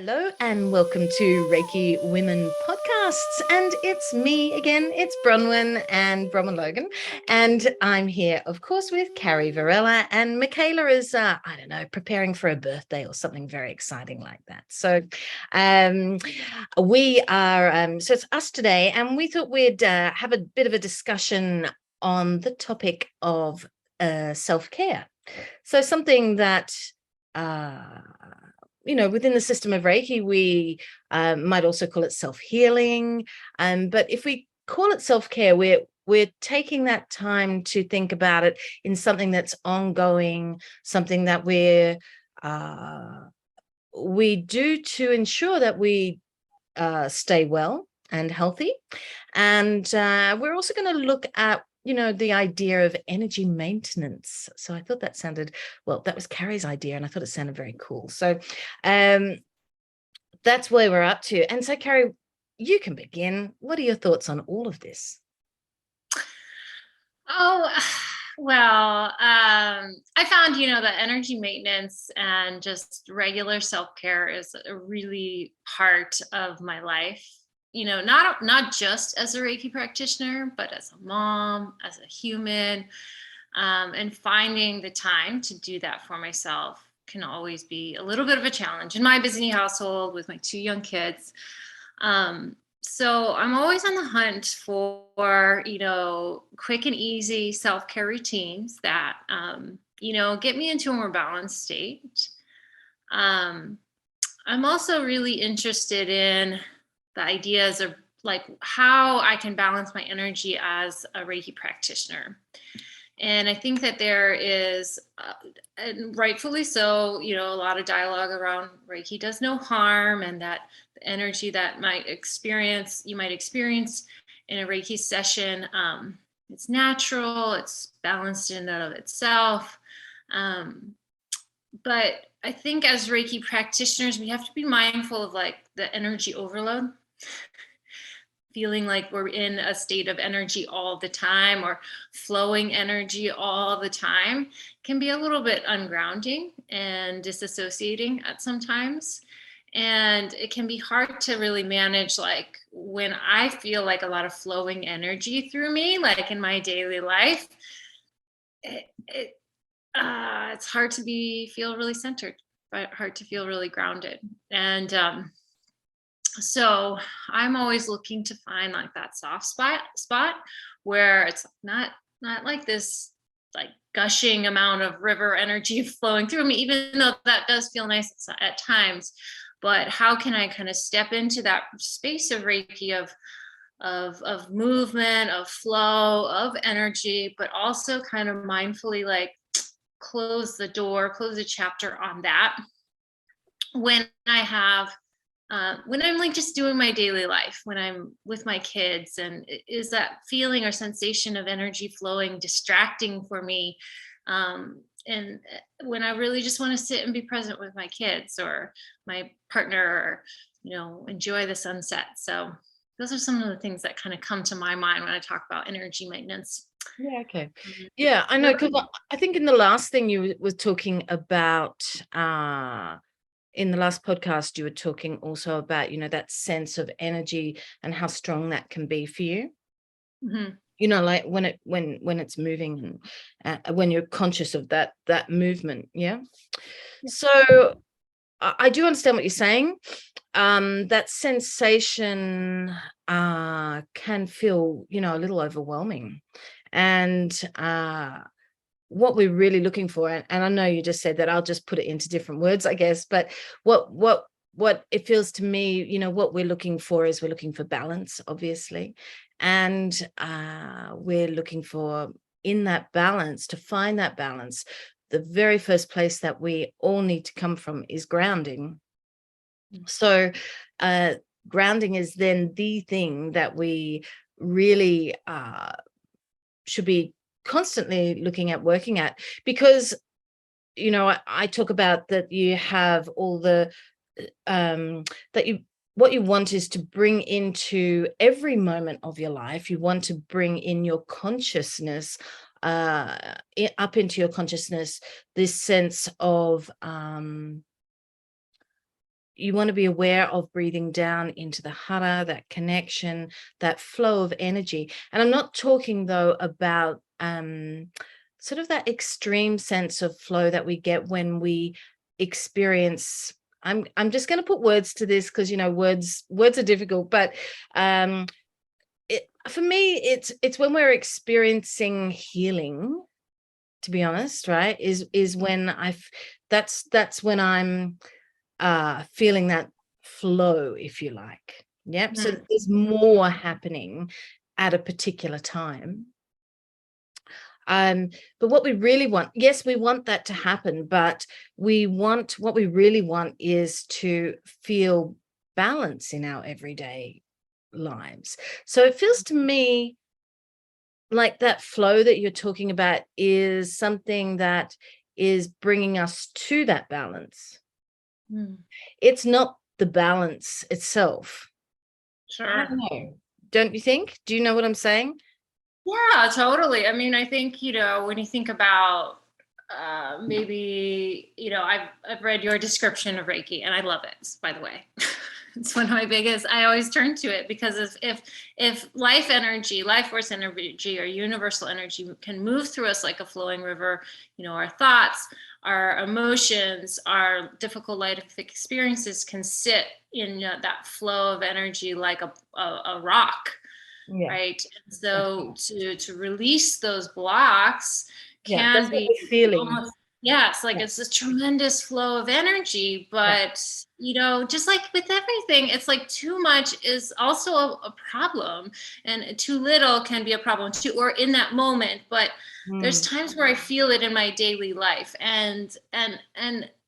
Hello and welcome to Reiki Women Podcasts. And it's me again, it's Bronwen and Logan. And I'm here, of course, with Carrie, Varella, and Michaela is, preparing for a birthday or something very exciting like that. So we are, so it's us today, and we thought we'd have a bit of a discussion on the topic of self-care. So something that within the system of Reiki, we might also call it self-healing. But if we call it self-care, we're taking that time to think about it in something that's ongoing, something that we do to ensure that we stay well and healthy. And we're also going to look at the idea of energy maintenance. So I thought that sounded, well, that was Carrie's idea, and I thought it sounded very cool. So that's where we're up to. And so, Carrie, you can begin. What are your thoughts on all of this? Oh, well, I found, that energy maintenance and just regular self-care is a really part of my life. Not just as a Reiki practitioner, but as a mom, as a human, and finding the time to do that for myself can always be a little bit of a challenge in my busy household with my 2 young kids. So I'm always on the hunt for, quick and easy self-care routines that, get me into a more balanced state. I'm also really interested in the ideas of like how I can balance my energy as a Reiki practitioner. And I think that there is, and rightfully so, a lot of dialogue around Reiki does no harm, and that the energy that you might experience in a Reiki session, it's natural, it's balanced in and of itself. But I think as Reiki practitioners, we have to be mindful of like the energy overload. Feeling like we're in a state of energy all the time or flowing energy all the time can be a little bit ungrounding and disassociating at sometimes. And it can be hard to really manage, like when I feel like a lot of flowing energy through me, like in my daily life, it's hard to feel really centered, but hard to feel really grounded. And so I'm always looking to find like that soft spot where it's not like this like gushing amount of river energy flowing through me, even though that does feel nice at times. But how can I kind of step into that space of Reiki of movement, of flow, of energy, but also kind of mindfully like close the chapter on that when I'm like just doing my daily life, when I'm with my kids, and is that feeling or sensation of energy flowing distracting for me? And when I really just want to sit and be present with my kids or my partner, or, enjoy the sunset. So those are some of the things that kind of come to my mind when I talk about energy maintenance. Yeah, okay. Yeah, I know, because I think in the last thing you were talking about, in the last podcast, you were talking also about, that sense of energy and how strong that can be for you. Mm-hmm. Like when it's moving and when you're conscious of that movement. Yeah. So I do understand what you're saying. That sensation can feel, a little overwhelming. And what we're really looking for, and I know you just said that, I'll just put it into different words, I guess, but what it feels to me, what we're looking for is we're looking for balance, obviously. And we're looking for, in that balance, to find that balance, the very first place that we all need to come from is grounding. So grounding is then the thing that we really should be constantly looking at, working at, because I talk about that you have all the what you want is to bring into every moment of your life. You want to bring in your consciousness, up into your consciousness, this sense of you want to be aware of breathing down into the hara, that connection, that flow of energy. And I'm not talking though about sort of that extreme sense of flow that we get when we experience, I'm just going to put words to this because, you know, words are difficult, but for me, it's when we're experiencing healing, to be honest, right? Is when that's when I'm feeling that flow, if you like. Yep. So there's more happening at a particular time. But what we really want, yes, we want that to happen, but what we really want is to feel balance in our everyday lives. So it feels to me like that flow that you're talking about is something that is bringing us to that balance. It's not the balance itself. Sure. I don't know. Don't you think? Do you know what I'm saying? Yeah, totally. I mean, I think, you know, when you think about maybe, you know, I've read your description of Reiki and I love it, by the way. It's one of my biggest, I always turn to it because if life energy, life force energy, or universal energy can move through us like a flowing river, you know, our thoughts, our emotions, our difficult life experiences can sit in that flow of energy like a rock. Yeah. Right. And so to release those blocks can be feeling. Almost, yes, like it's a tremendous flow of energy, but you know, just like with everything, it's like too much is also a problem, and too little can be a problem too, or in that moment. But there's times where I feel it in my daily life, and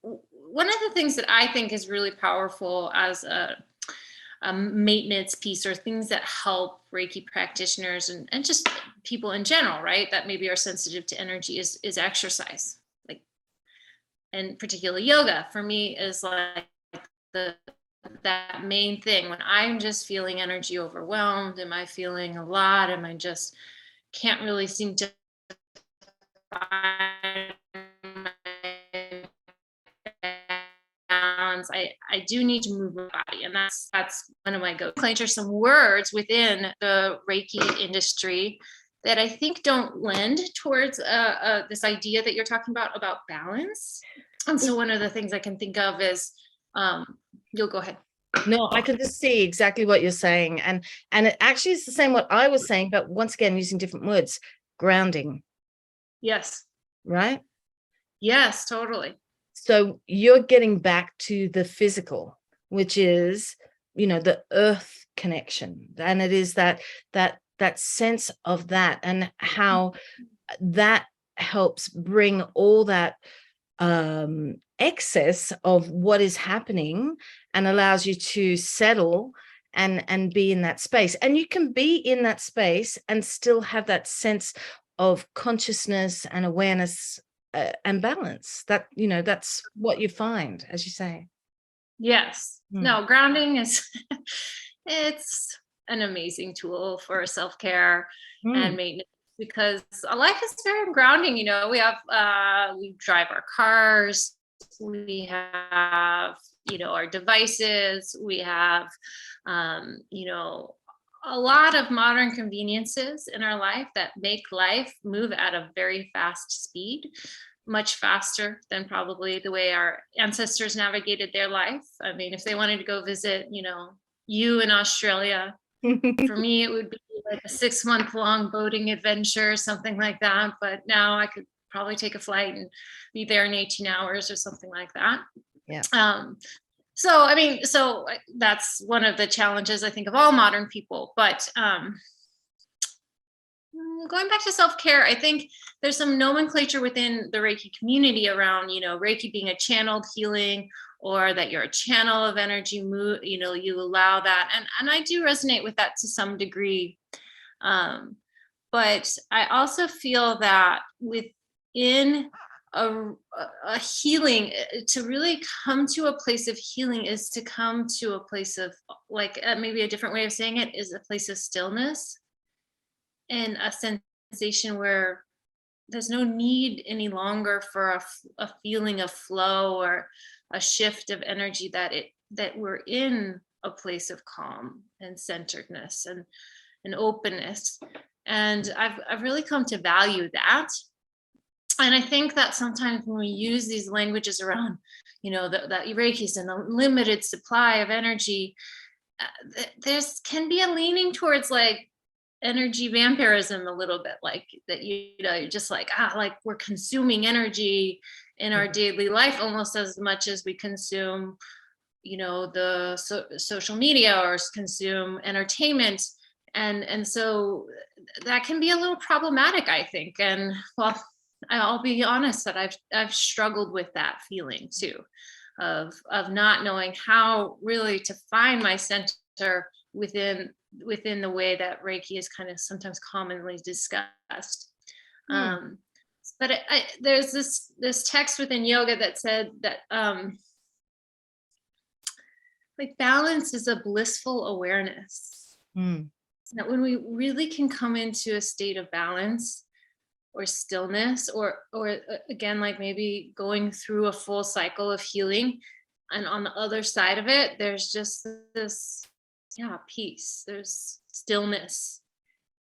one of the things that I think is really powerful as a maintenance piece, or things that help Reiki practitioners and just people in general, right, that maybe are sensitive to energy, is exercise, like, and particularly yoga for me is like that main thing. When I'm just feeling energy overwhelmed, am I feeling a lot, am I just can't really seem to find I do need to move my body, and that's one of my go-tos. Are some words within the Reiki industry that I think don't lend towards this idea that you're talking about balance. And so one of the things I can think of is, you'll go ahead. No, I can just see exactly what you're saying, and it actually is the same what I was saying, but once again using different words. Grounding. Yes. Right. Yes, totally. So you're getting back to the physical, which is, you know, the earth connection. And it is that sense of that, and how that helps bring all that excess of what is happening and allows you to settle and be in that space. And you can be in that space and still have that sense of consciousness and awareness and balance. That, you know, that's what you find, as you say. Yes. No, grounding is it's an amazing tool for self-care and maintenance, because a life is very grounding. You know, we have we drive our cars, we have, you know, our devices, we have you know, a lot of modern conveniences in our life that make life move at a very fast speed, much faster than probably the way our ancestors navigated their life. I mean, if they wanted to go visit, you know, you in Australia, for me, it would be like a 6-month-long boating adventure, something like that. But now I could probably take a flight and be there in 18 hours or something like that. Yeah. So, I mean, so that's one of the challenges, I think, of all modern people. But going back to self-care, I think there's some nomenclature within the Reiki community around, you know, Reiki being a channeled healing, or that you're a channel of energy, you know, you allow that. And I do resonate with that to some degree. But I also feel that within a healing, to really come to a place of healing is to come to a place of, like, maybe a different way of saying it is a place of stillness, and a sensation where there's no need any longer for a feeling of flow or a shift of energy, that that we're in a place of calm and centeredness and openness. And I've really come to value that. And I think that sometimes when we use these languages around, that Reiki is an unlimited supply of energy, there's can be a leaning towards like energy vampirism a little bit, like that, you're just like, like we're consuming energy in our daily life almost as much as we consume, the social media or consume entertainment. And so that can be a little problematic, I think. And well, I'll be honest that I've struggled with that feeling too, of not knowing how really to find my center within the way that Reiki is kind of sometimes commonly discussed. But there's this text within yoga that said that like balance is a blissful awareness. That when we really can come into a state of balance or stillness, or again, like maybe going through a full cycle of healing, and on the other side of it, there's just this peace, there's stillness,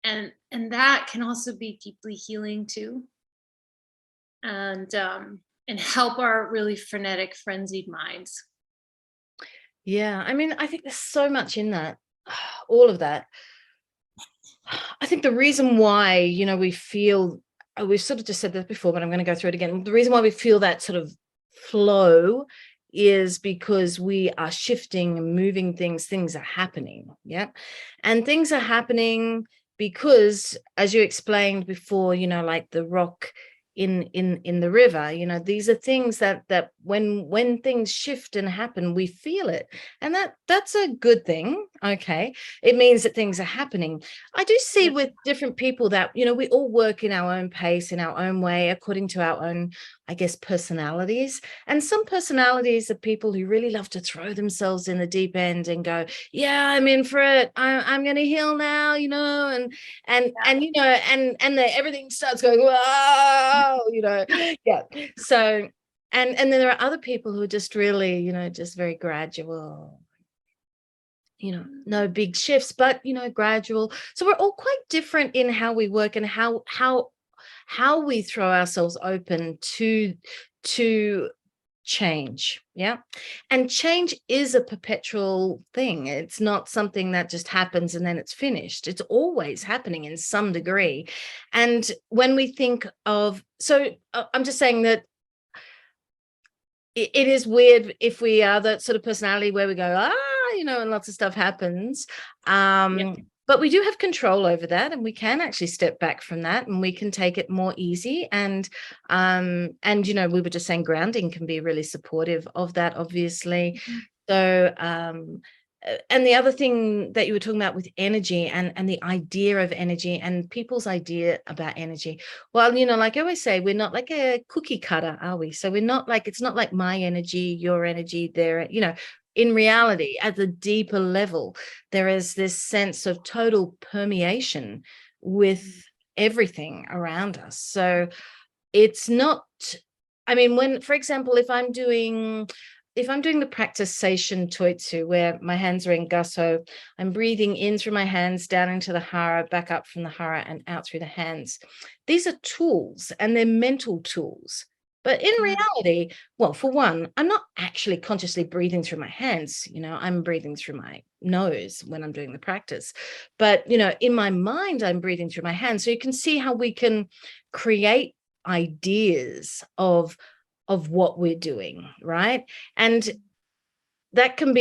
and that can also be deeply healing too, and help our really frenetic, frenzied minds. Yeah, I mean, I think there's so much in that, all of that. I think the reason why, we feel, we've sort of just said this before, but I'm going to go through it again. The reason why we feel that sort of flow is because we are shifting and moving things are happening. Yeah. And things are happening because, as you explained before, like the rock in the river, these are things that when things shift and happen, we feel it, and that's a good thing. Okay, it means that things are happening. I do see with different people that we all work in our own pace, in our own way, according to our own, I guess, personalities. And some personalities are people who really love to throw themselves in the deep end and go, yeah, I'm in for it, I'm going to heal now, and everything starts going, whoa, yeah. So, and then there are other people who are just really, just very gradual, no big shifts, but, gradual. So we're all quite different in how we work and how we throw ourselves open to change. Yeah. And change is a perpetual thing. It's not something that just happens and then it's finished. It's always happening in some degree. And when we think of, I'm just saying that it is weird if we are that sort of personality where we go, and lots of stuff happens. But we do have control over that, and we can actually step back from that, and we can take it more easy. And we were just saying grounding can be really supportive of that, obviously. So, and the other thing that you were talking about with energy and the idea of energy and people's idea about energy. Well, like I always say, we're not like a cookie cutter, are we? So we're not like, it's not like my energy, your energy, there, in reality, at the deeper level, there is this sense of total permeation with everything around us. So it's not, I mean, when, for example, if I'm doing the practice Seishin Toitsu, where my hands are in Gasso, I'm breathing in through my hands, down into the hara, back up from the hara and out through the hands. These are tools, and they're mental tools. But in reality, well, for one, I'm not actually consciously breathing through my hands. I'm breathing through my nose when I'm doing the practice. But, in my mind, I'm breathing through my hands. So you can see how we can create ideas of what we're doing, right? And that can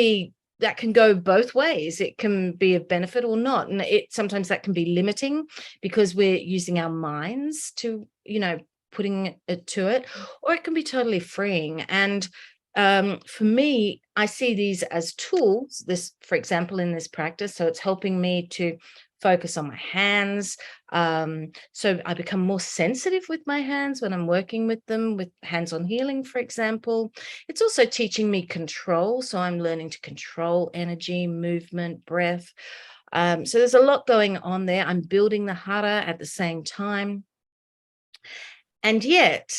go both ways. It can be of benefit or not. And sometimes that can be limiting because we're using our minds to, putting it to it, or it can be totally freeing. And for me, I see these as tools, for example, in this practice. So it's helping me to focus on my hands. So I become more sensitive with my hands when I'm working with them, with hands-on healing, for example. It's also teaching me control. So I'm learning to control energy, movement, breath. So there's a lot going on there. I'm building the hara at the same time. And yet,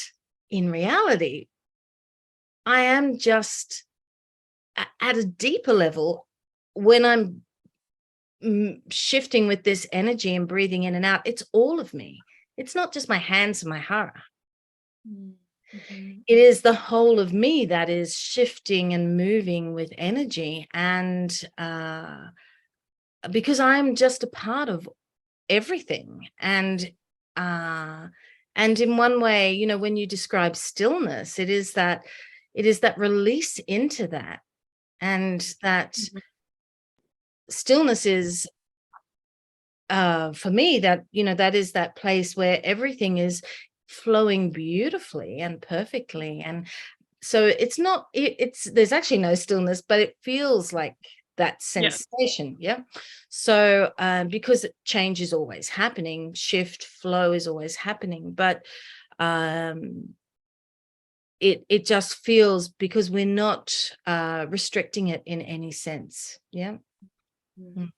in reality, I am just at a deeper level, when I'm shifting with this energy and breathing in and out, it's all of me. It's not just my hands and my heart. Mm-hmm. It is the whole of me that is shifting and moving with energy. And because I'm just a part of everything. And in one way, you know, when you describe stillness, it is that release into that. And that stillness is, for me, that, you know, that is that place where everything is flowing beautifully and perfectly. And so it's not, it's there's actually no stillness, but it feels like that sensation. Yeah. So because change is always happening, shift, flow is always happening, but it just feels, because we're not restricting it in any sense. Yeah. Mm.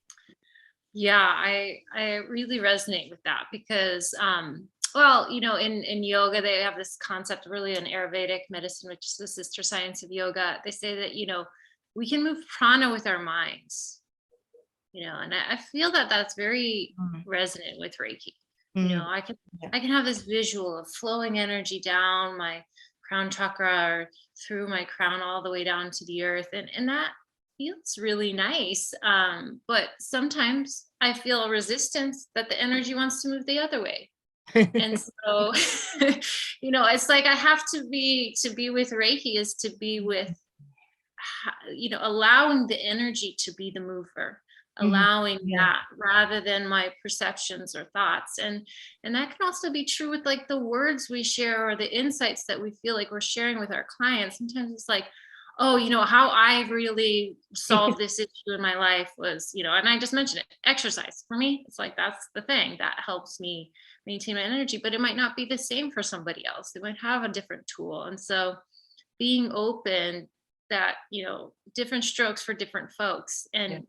Yeah, I really resonate with that because well, you know, in yoga they have this concept, really, in Ayurvedic medicine, which is the sister science of yoga. They say that, you know, we can move prana with our minds, you know, and I feel that that's very resonant with Reiki. You know, I can have this visual of flowing energy down my crown chakra or through my crown all the way down to the earth, and that feels really nice. But sometimes I feel a resistance that the energy wants to move the other way. And so, you know, it's like I have to be with Reiki is to be with, you know, allowing the energy to be the mover, allowing that rather than my perceptions or thoughts. And that can also be true with like the words we share or the insights that we feel like we're sharing with our clients. Sometimes it's like, oh, you know, how I really solved this issue in my life was, you know, and I just mentioned it, exercise. For me, it's like that's the thing that helps me maintain my energy, but it might not be the same for somebody else. They might have a different tool. And so being open that, you know, different strokes for different folks, and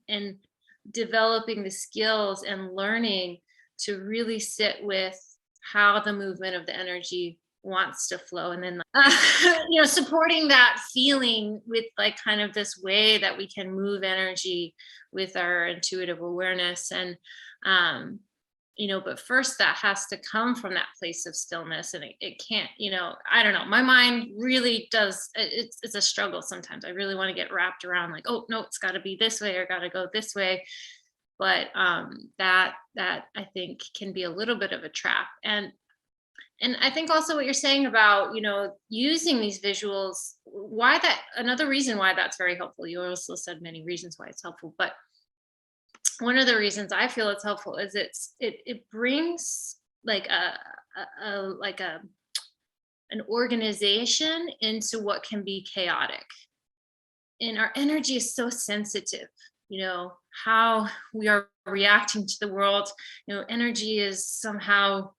developing the skills and learning to really sit with how the movement of the energy wants to flow, and then you know, supporting that feeling with like kind of this way that we can move energy with our intuitive awareness. And you know, but first that has to come from that place of stillness, and it can't, you know, I don't know, my mind really does, it's a struggle sometimes. I really want to get wrapped around like, oh no, it's got to be this way or got to go this way. But that I think can be a little bit of a trap. And I think also what you're saying about, you know, using these visuals, why that, another reason why that's very helpful. You also said many reasons why it's helpful, but one of the reasons I feel it's helpful is it brings like an organization into what can be chaotic. And our energy is so sensitive, you know, how we are reacting to the world. You know, energy is somehow,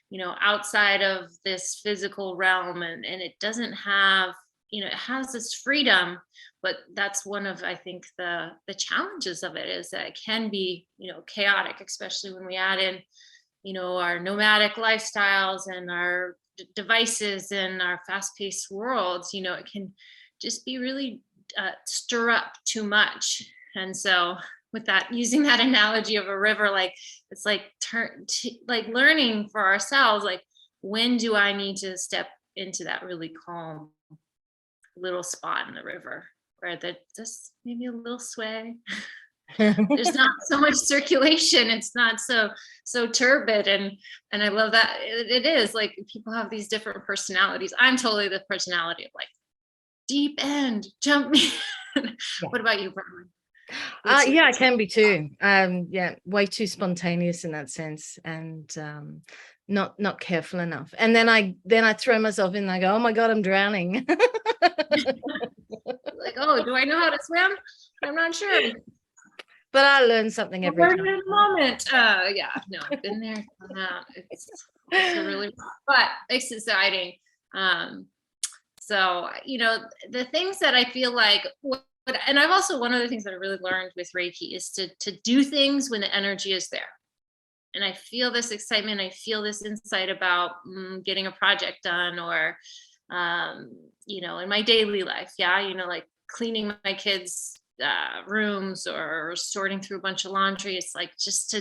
you know, outside of this physical realm, and it doesn't have, you know, it has this freedom, but that's one of, I think, the challenges of it is that it can be, you know, chaotic, especially when we add in, you know, our nomadic lifestyles and our devices and our fast-paced worlds. You know, it can just be really stir up too much. And so with that, using that analogy of a river, like it's like like learning for ourselves, like when do I need to step into that really calm little spot in the river where just maybe a little sway. There's not so much circulation. It's not so turbid. And I love that it is like people have these different personalities. I'm totally the personality of like deep end, jump me. What about you, Bronwen? Yeah, I can be too. Yeah, way too spontaneous in that sense, and not careful enough. And then I throw myself in and I go, oh my God, I'm drowning. Like, oh, do I know how to swim? I'm not sure. But I learn something every time. In a moment. Yeah, no, I've been there. It's really, but it's exciting. So, you know, the things that I feel like, and I've also, one of the things that I really learned with Reiki is to do things when the energy is there. And I feel this excitement. I feel this insight about getting a project done, or, you know, in my daily life. Yeah. You know, like cleaning my kids' rooms or sorting through a bunch of laundry. It's like just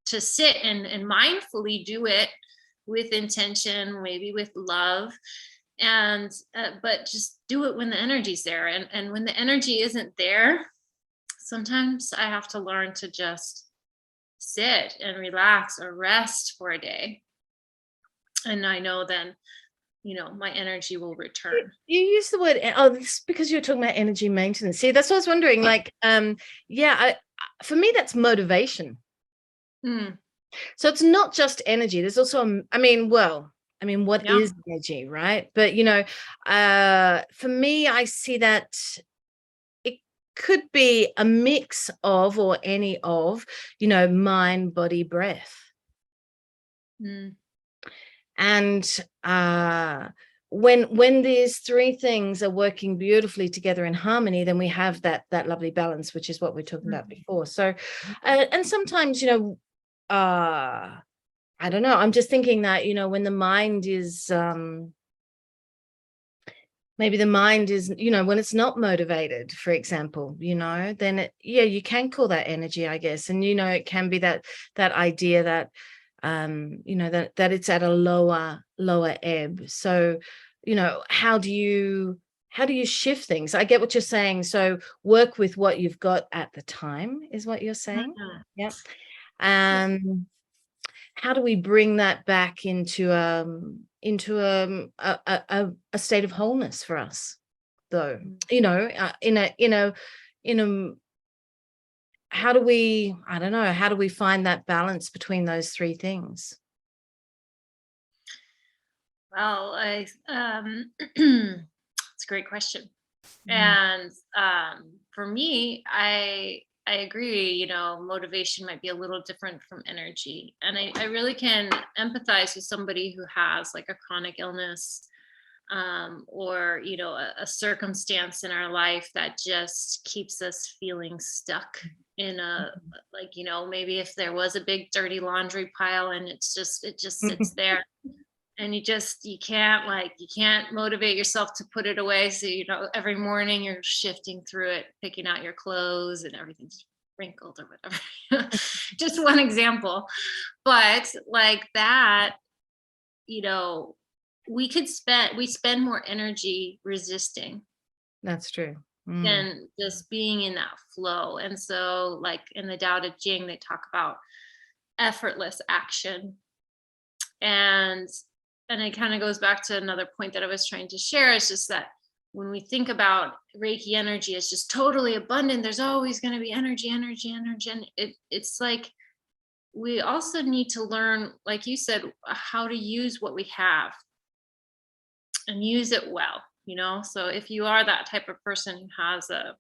to sit and mindfully do it with intention, maybe with love, and but just do it when the energy's there. And when the energy isn't there, sometimes I have to learn to just sit and relax or rest for a day. And I know then, my energy will return. You use the word, this is because you're talking about energy maintenance. See, that's what I was wondering. Like, for me, that's motivation. Mm. So it's not just energy. There's also, what Yeah. is energy, right? But, for me, I see that it could be a mix of, or any of, mind, body, breath. Mm. And when these three things are working beautifully together in harmony, then we have that lovely balance, which is what we're talking about before. So, and sometimes, I don't know, I'm just thinking that, when the mind is, maybe the mind is, when it's not motivated, for example, then you can call that energy, I guess. And, it can be that idea that, that it's at a lower ebb. So, how do you shift things? I get what you're saying. So work with what you've got at the time is what you're saying. Yep. How do we bring that back into a state of wholeness for us, though? In a how do we, I don't know, how do we find that balance between those three things? Well, it's a great question. And for me, I agree, motivation might be a little different from energy. And I really can empathize with somebody who has like a chronic illness, or, a circumstance in our life that just keeps us feeling stuck in a, like, maybe if there was a big dirty laundry pile and it just sits there. And you can't motivate yourself to put it away. So, every morning you're shifting through it, picking out your clothes and everything's wrinkled or whatever. Just one example. But like that, we spend more energy resisting. That's true. Than just being in that flow. And so like in the Tao Te Ching, they talk about effortless action. And it kind of goes back to another point that I was trying to share. It's just that when we think about Reiki energy as just totally abundant, there's always going to be energy. And it's like, we also need to learn, like you said, how to use what we have and use it well, So if you are that type of person who has a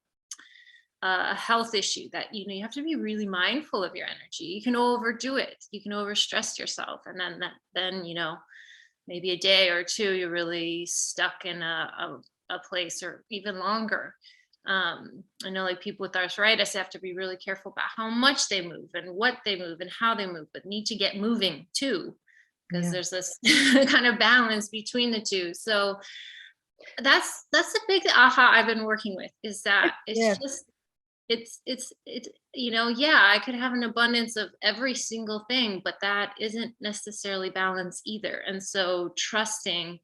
health issue that, you have to be really mindful of your energy. You can overdo it. You can overstress yourself. And then, maybe a day or two, you're really stuck in a place, or even longer. I know like people with arthritis have to be really careful about how much they move and what they move and how they move, but need to get moving too, because there's this kind of balance between the two. So that's the big aha I've been working with, is that it's just, it's I could have an abundance of every single thing, but that isn't necessarily balance either. And so trusting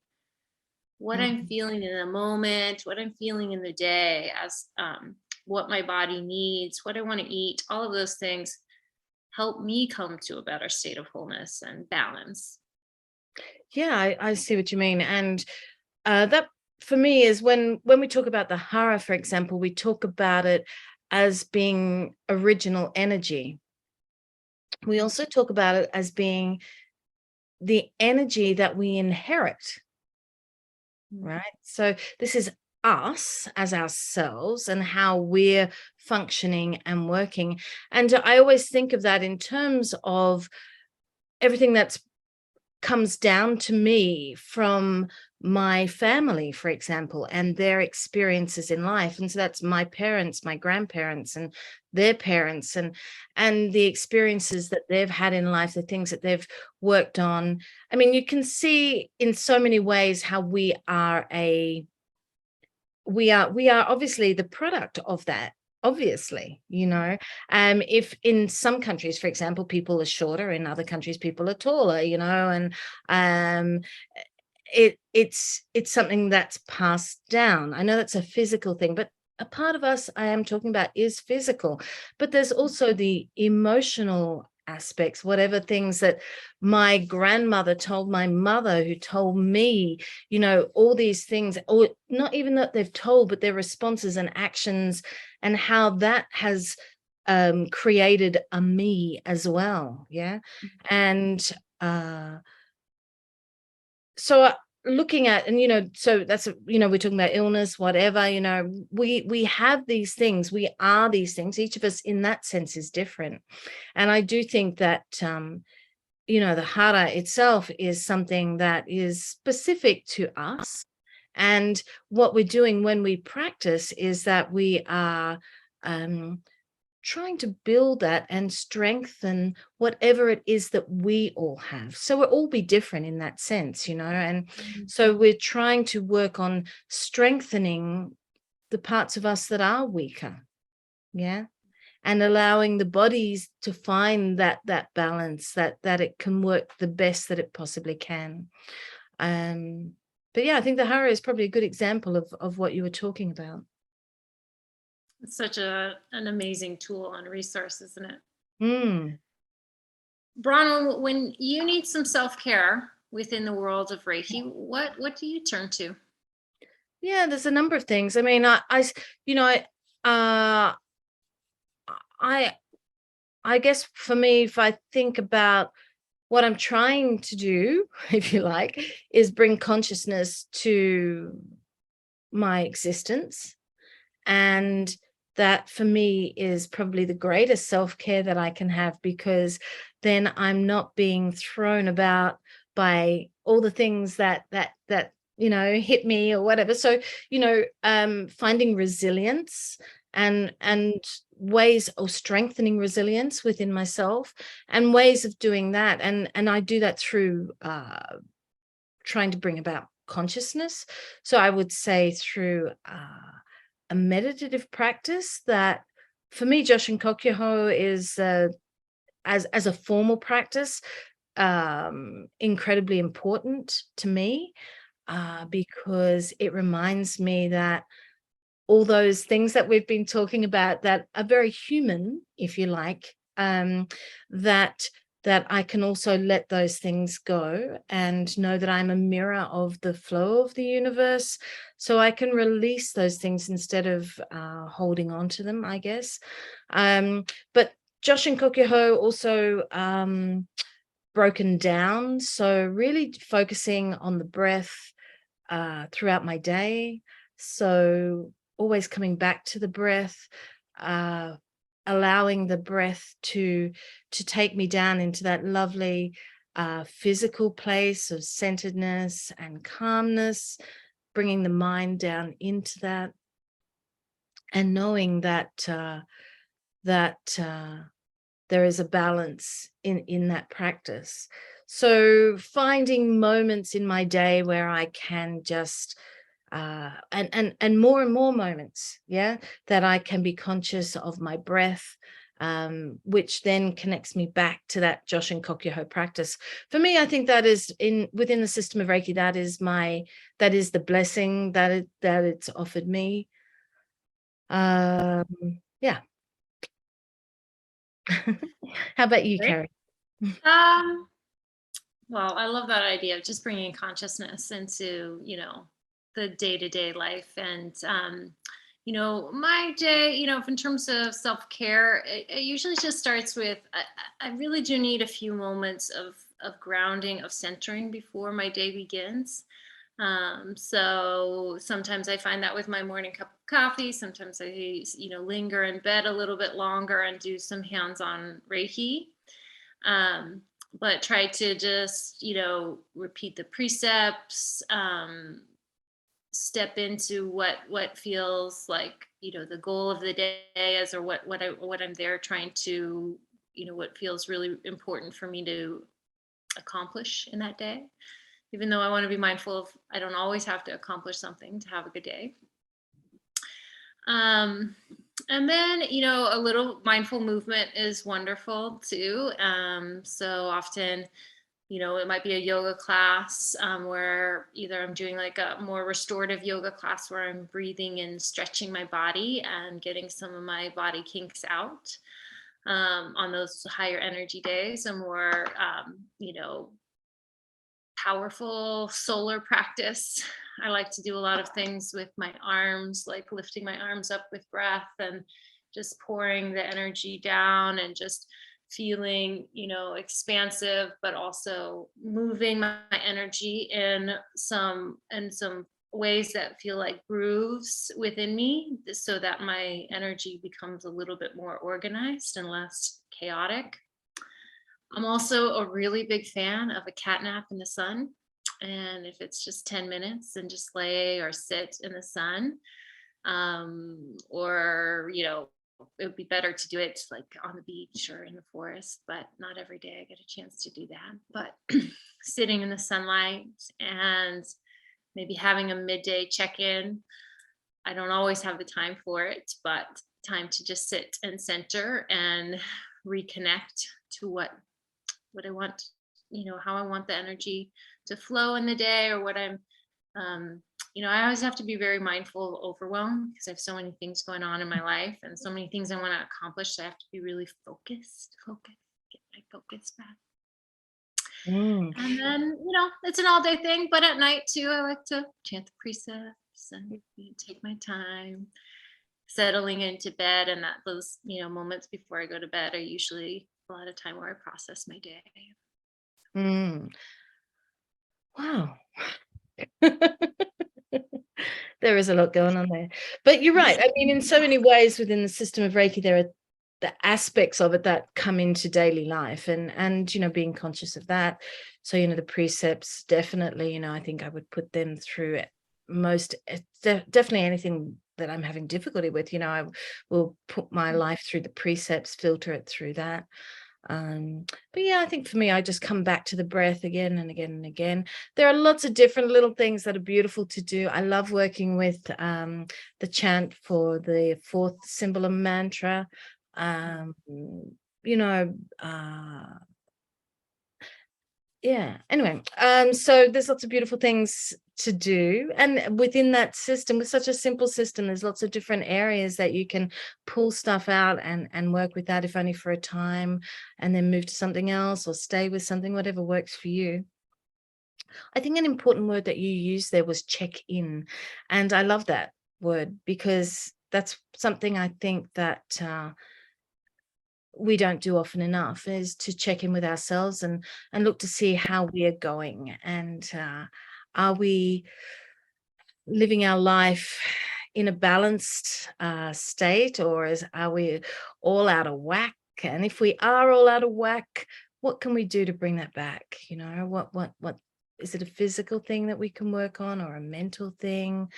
what I'm feeling in the moment, what I'm feeling in the day, as what my body needs, what I want to eat, all of those things help me come to a better state of wholeness and balance. Yeah, I see what you mean. And that for me is when we talk about the hara, for example, we talk about it as being original energy. We also talk about it as being the energy that we inherit, right? So this is us as ourselves and how we're functioning and working. And I always think of that in terms of everything that's comes down to me from my family, for example, and their experiences in life. And so that's my parents, my grandparents, and their parents, and the experiences that they've had in life, the things that they've worked on. I mean, you can see in so many ways how we are a we are obviously the product of that, obviously, if in some countries, for example, people are shorter, in other countries people are taller, and um it's something that's passed down. I know that's a physical thing, but a part of us I am talking about is physical, but there's also the emotional aspects, whatever things that my grandmother told my mother, who told me, all these things, or not even that they've told, but their responses and actions, and how that has created a me as well. Yeah. And so looking at, and so that's, we're talking about illness, whatever, we have these things, we are these things, each of us in that sense is different. And I do think that the hara itself is something that is specific to us. And what we're doing when we practice is that we are trying to build that and strengthen whatever it is that we all have. So we'll all be different in that sense, and so we're trying to work on strengthening the parts of us that are weaker. Yeah. And allowing the bodies to find that balance, that it can work the best that it possibly can. But yeah, I think the hara is probably a good example of what you were talking about. It's such an amazing tool and resource, isn't it? Mm. Bronwen, when you need some self-care within the world of Reiki, what do you turn to? Yeah, there's a number of things. I mean, I guess for me, if I think about what I'm trying to do, if you like, is bring consciousness to my existence. And that for me is probably the greatest self-care that I can have, because then I'm not being thrown about by all the things that hit me or whatever. So finding resilience and ways of strengthening resilience within myself, and ways of doing that, and I do that through trying to bring about consciousness. So I would say through a meditative practice that, for me, Joshin Kokyoho is as a formal practice incredibly important to me, because it reminds me that all those things that we've been talking about that are very human, if you like, that I can also let those things go and know that I'm a mirror of the flow of the universe, so I can release those things instead of holding on to them, I guess. But Joshin Kokyoho also broken down, so really focusing on the breath throughout my day. So always coming back to the breath, allowing the breath to take me down into that lovely physical place of centeredness and calmness, bringing the mind down into that, and knowing that there is a balance in that practice. So finding moments in my day where I can just and more moments, yeah, that I can be conscious of my breath, which then connects me back to that Joshin Kokyoho practice. For me, I think that is within the system of Reiki, that is the blessing that it's offered me. Yeah. How about you, Great. Carrie? Well, I love that idea of just bringing consciousness into, the day-to-day life. And, my day, in terms of self-care, it usually just starts with, I really do need a few moments of grounding, of centering before my day begins. So sometimes I find that with my morning cup of coffee. Sometimes I, linger in bed a little bit longer and do some hands-on Reiki. But try to just, repeat the precepts, step into what feels like, the goal of the day is, or what I'm there trying to, what feels really important for me to accomplish in that day. Even though I want to be mindful of, I don't always have to accomplish something to have a good day. And then, a little mindful movement is wonderful too. So often, it might be a yoga class where either I'm doing like a more restorative yoga class where I'm breathing and stretching my body and getting some of my body kinks out on those higher energy days, and more, powerful solar practice. I like to do a lot of things with my arms, like lifting my arms up with breath and just pouring the energy down and just feeling, expansive, but also moving my energy in some ways that feel like grooves within me, so that my energy becomes a little bit more organized and less chaotic. I'm also a really big fan of a cat nap in the sun. And if it's just 10 minutes and just lay or sit in the sun, or, it would be better to do it like on the beach or in the forest, but not every day I get a chance to do that. But sitting in the sunlight and maybe having a midday check in. I don't always have the time for it, but time to just sit and center and reconnect to what I want, how I want the energy to flow in the day, or what I always have to be very mindful of overwhelm because I have so many things going on in my life and so many things I want to accomplish. So I have to be really focused, get my focus back. Mm. And then, it's an all day thing, but at night too, I like to chant the precepts and take my time settling into bed. And that those, moments before I go to bed are usually a lot of time where I process my day. Mm. Wow. There is a lot going on there. But you're right. I mean, in so many ways within the system of Reiki, there are the aspects of it that come into daily life, and being conscious of that. So, the precepts, definitely, I think I would put them through definitely anything that I'm having difficulty with, I will put my life through the precepts, filter it through that. But yeah, I think for me, I just come back to the breath again and again and again. There are lots of different little things that are beautiful to do. I love working with the chant for the fourth symbol of mantra. You know, yeah, anyway, so there's lots of beautiful things to do, and within that system, with such a simple system, there's lots of different areas that you can pull stuff out and work with that, if only for a time, and then move to something else or stay with something, whatever works for you. I think an important word that you used there was check in, and I love that word because that's something I think that we don't do often enough, is to check in with ourselves and look to see how we are going, and are we living our life in a balanced state, or are we all out of whack? And if we are all out of whack, what can we do to bring that back? What is it? A physical thing that we can work on, or a mental thing?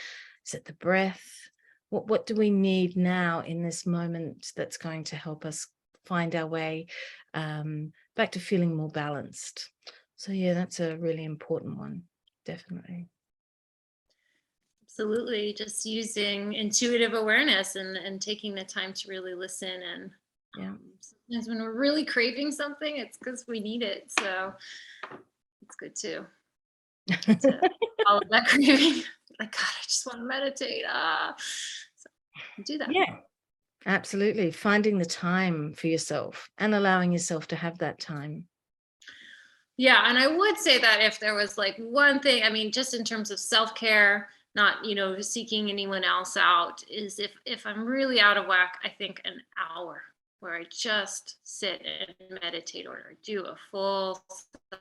Is it the breath? What do we need now in this moment that's going to help us find our way back to feeling more balanced? So yeah, that's a really important one, definitely. Absolutely. Just using intuitive awareness and taking the time to really listen. And Yeah. Sometimes when we're really craving something, it's because we need it. So it's good to follow that craving. Like, God, I just want to meditate. So do that. Yeah, absolutely. Finding the time for yourself and allowing yourself to have that time. Yeah, and I would say that if there was like one thing, I mean, just in terms of self-care, not, seeking anyone else out, is if I'm really out of whack, I think an hour where I just sit and meditate or do a full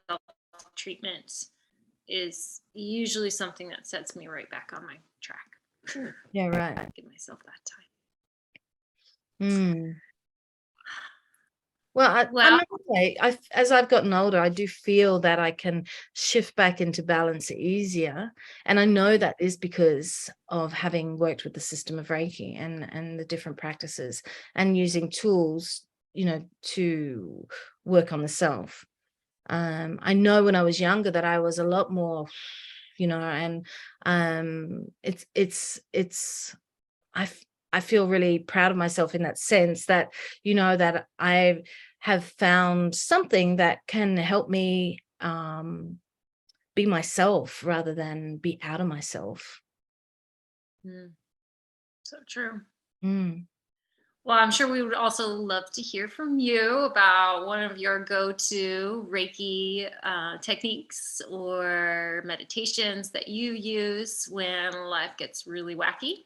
self-treatment is usually something that sets me right back on my track. Yeah, right. Give myself that time. Mm. Well, I Well, must say, as I've gotten older, I do feel that I can shift back into balance easier, and I know that is because of having worked with the system of Reiki and the different practices and using tools, to work on the self. I know when I was younger that I was a lot more, and it's I I feel really proud of myself in that sense that, you know, that I have found something that can help me be myself rather than be out of myself. So true. Mm. Well, I'm sure we would also love to hear from you about one of your go-to Reiki techniques or meditations that you use when life gets really wacky.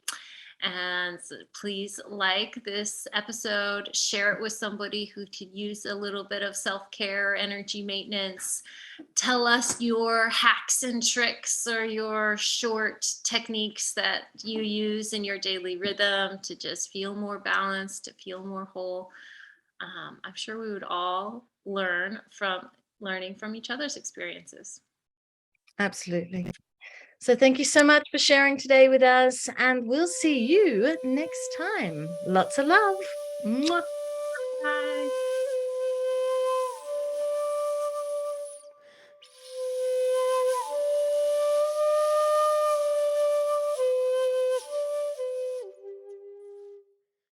And so please like this episode, share it with somebody who could use a little bit of self-care, energy maintenance. Tell us your hacks and tricks or your short techniques that you use in your daily rhythm to just feel more balanced, to feel more whole. I'm sure we would all learning from each other's experiences. Absolutely. So thank you so much for sharing today with us, and we'll see you next time. Lots of love. Mwah.